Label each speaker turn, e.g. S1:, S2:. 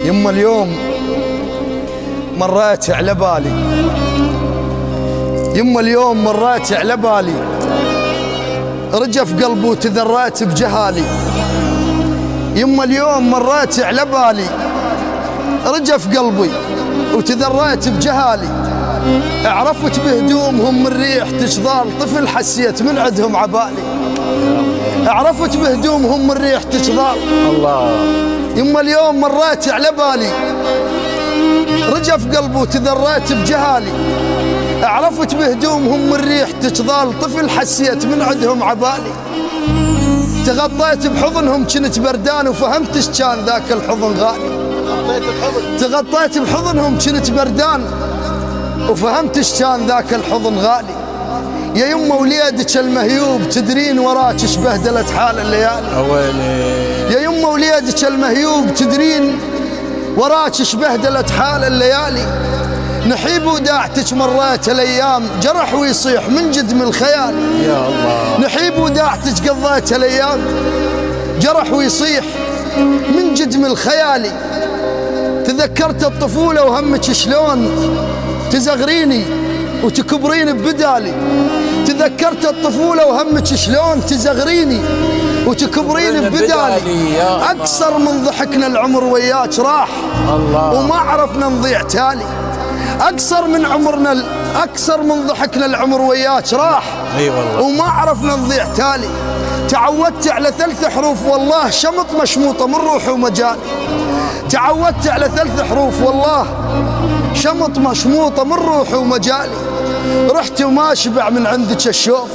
S1: يما اليوم مريت على بالي، يما اليوم مريت على بالي، رجف قلبي وتذريت بجهالي. يما اليوم مريت على بالي، رجف قلبي وتذريت بجهالي. عرفت بهدومهم من ريح تشظال طفل حسيت من عندهم عبالي. عرفت بهدومهم من ريح تشظال الله. يما اليوم مريت على بالي، رجف قلبي وتذريت بجهالي. عرفت بهدومهم من ريح تشظال طفل حسيت من عندهم عبالي. تغطيت بحضنهم كنت بردان وفهمت ايش كان ذاك الحضن غالي. تغطيت بحضنهم كنت بردان وفهمت ايش كان ذاك الحضن غالي. يا يما وليدك المهيوب تدرين وراك ايش بهدلت حال الليالي. يا يما وليدك المهيوب تدرين وراك ايش بهدلت حال الليالي. نحيب وداعتك مريت الايام جرح ويصيح من جد من الخيال. يا الله نحيب وداعتك قضيت الايام جرح ويصيح من جد من الخيالي. تذكرت الطفوله وهمك شلون تزغريني وتكبرين ببدالي. تذكرت الطفوله وهمك شلون تزغريني وتكبرين ببدالي. اكثر من ضحكنا العمر وياك راح الله وما عرفنا نضيع تالي. اكثر من ضحكنا العمر وياك راح وما عرفنا نضيع تالي. تعودت على 3 حروف والله شمط مشموطه من روحي ومجالي. تعودت على 3 حروف والله شمط مشموطه من روحي ومجالي. رحت وما شبع من عندك الشوف